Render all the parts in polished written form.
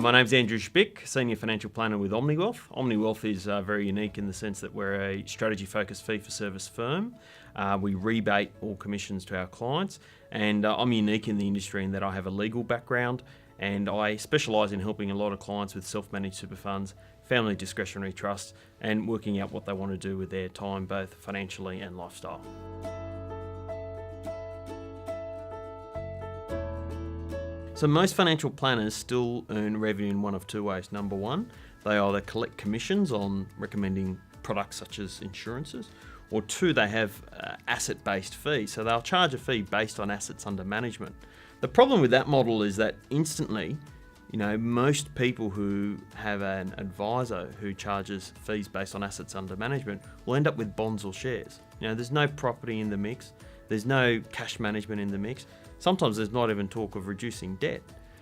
My name's Andrew Zbik, Senior Financial Planner with Omniwealth. Omniwealth is very unique in the sense that we're a strategy-focused fee-for-service firm. We rebate all commissions to our clients, and I'm unique in the industry in that I have a legal background and I specialise in helping a lot of clients with self-managed super funds, family discretionary trusts, and working out what they want to do with their time, both financially and lifestyle. So most financial planners still earn revenue in one of two ways. Number one, they either collect commissions on recommending products such as insurances, or two, they have asset-based fees. So they'll charge a fee based on assets under management. The problem with that model is that instantly, most people who have an advisor who charges fees based on assets under management will end up with bonds or shares. There's no property in the mix. There's no cash management in the mix. Sometimes there's not even talk of reducing debt.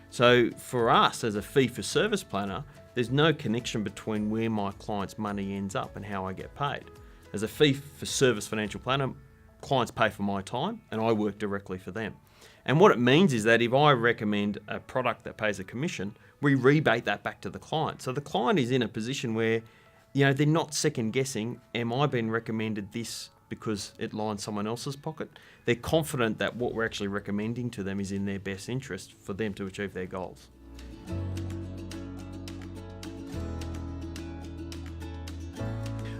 So for us as a fee-for-service planner, there's no connection between where my client's money ends up and how I get paid. As a fee-for-service financial planner, clients pay for my time and I work directly for them. And what it means is that if I recommend a product that pays a commission, we rebate that back to the client. So the client is in a position where, they're not second guessing, am I being recommended this because it lines someone else's pocket? They're confident that what we're actually recommending to them is in their best interest for them to achieve their goals.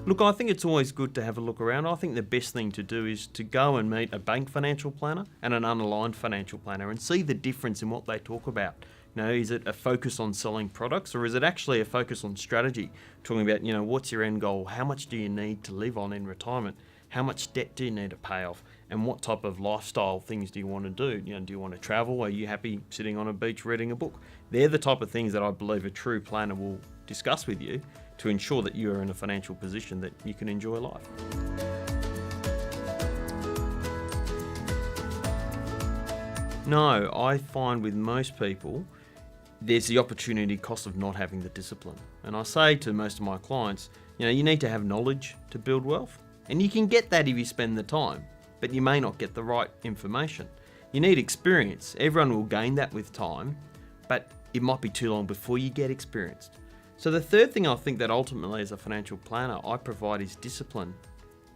Look, I think it's always good to have a look around. I think the best thing to do is to go and meet a bank financial planner and an unaligned financial planner and see the difference in what they talk about. Is it a focus on selling products, or is it actually a focus on strategy? Talking about, what's your end goal? How much do you need to live on in retirement? How much debt do you need to pay off? And what type of lifestyle things do you want to do? Do you want to travel? Are you happy sitting on a beach reading a book? They're the type of things that I believe a true planner will discuss with you to ensure that you are in a financial position that you can enjoy life. No, I find with most people, there's the opportunity cost of not having the discipline. And I say to most of my clients, you need to have knowledge to build wealth. And you can get that if you spend the time, but you may not get the right information. You need experience. Everyone will gain that with time, but it might be too long before you get experienced. So the third thing I think that ultimately as a financial planner I provide is discipline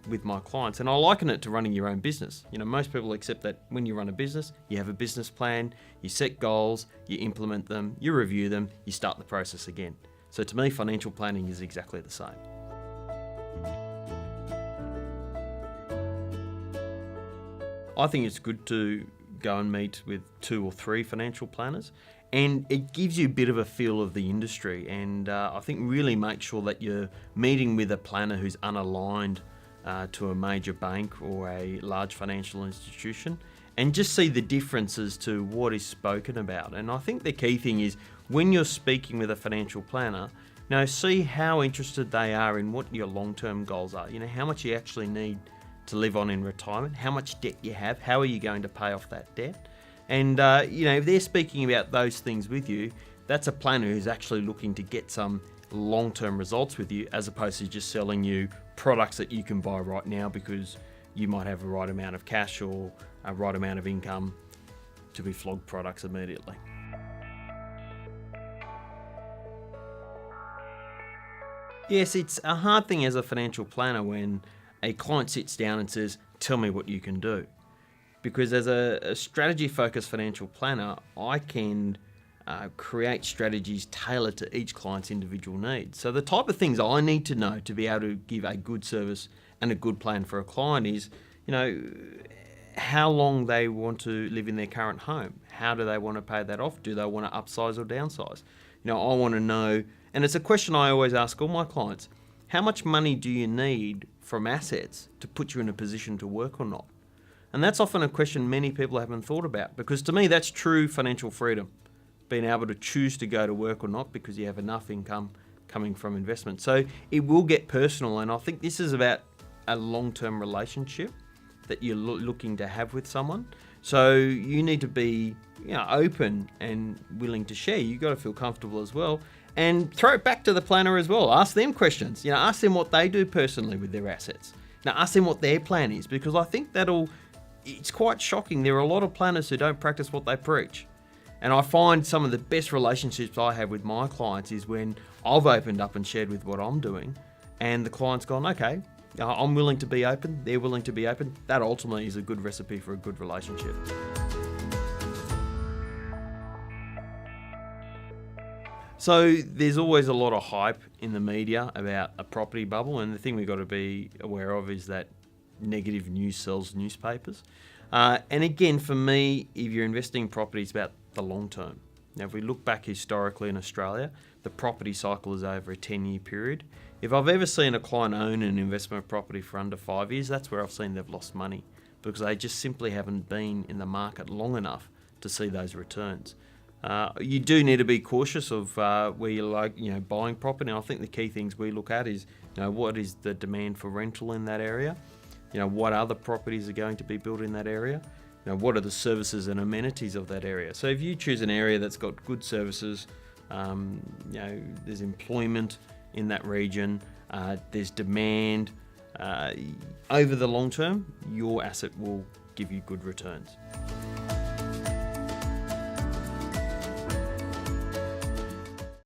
with my clients. And I liken it to running your own business. Most people accept that when you run a business, you have a business plan, you set goals, you implement them, you review them, you start the process again. So to me, financial planning is exactly the same. I think it's good to go and meet with 2 or 3 financial planners, and it gives you a bit of a feel of the industry, and I think really make sure that you're meeting with a planner who's unaligned to a major bank or a large financial institution, and just see the differences to what is spoken about. And I think the key thing is when you're speaking with a financial planner, see how interested they are in what your long-term goals are. How much you actually need to live on in retirement, how much debt you have, how are you going to pay off that debt? And, if they're speaking about those things with you, that's a planner who's actually looking to get some long-term results with you, as opposed to just selling you products that you can buy right now because you might have a right amount of cash or a right amount of income to be flogged products immediately. Yes, it's a hard thing as a financial planner when a client sits down and says, tell me what you can do. Because as a strategy-focused financial planner, I can create strategies tailored to each client's individual needs. So the type of things I need to know to be able to give a good service and a good plan for a client is, how long they want to live in their current home. How do they want to pay that off? Do they want to upsize or downsize? I want to know, and it's a question I always ask all my clients, how much money do you need from assets to put you in a position to work or not? And that's often a question many people haven't thought about, because to me that's true financial freedom, being able to choose to go to work or not because you have enough income coming from investment. So it will get personal, and I think this is about a long-term relationship that you're looking to have with someone. So you need to be open and willing to share. You've got to feel comfortable as well. And throw it back to the planner as well. Ask them questions. Ask them what they do personally with their assets. Now ask them what their plan is, because I think it's quite shocking. There are a lot of planners who don't practice what they preach. And I find some of the best relationships I have with my clients is when I've opened up and shared with what I'm doing, and the client's gone, okay, I'm willing to be open, they're willing to be open. That ultimately is a good recipe for a good relationship. So there's always a lot of hype in the media about a property bubble, and the thing we've got to be aware of is that negative news sells newspapers. And again, for me, if you're investing in property, it's about the long term. Now, if we look back historically in Australia, the property cycle is over a 10-year period. If I've ever seen a client own an investment property for under 5 years, that's where I've seen they've lost money, because they just simply haven't been in the market long enough to see those returns. You do need to be cautious of where you're buying property. And I think the key things we look at is, what is the demand for rental in that area? What other properties are going to be built in that area? What are the services and amenities of that area? So if you choose an area that's got good services, there's employment in that region, there's demand, over the long term, your asset will give you good returns.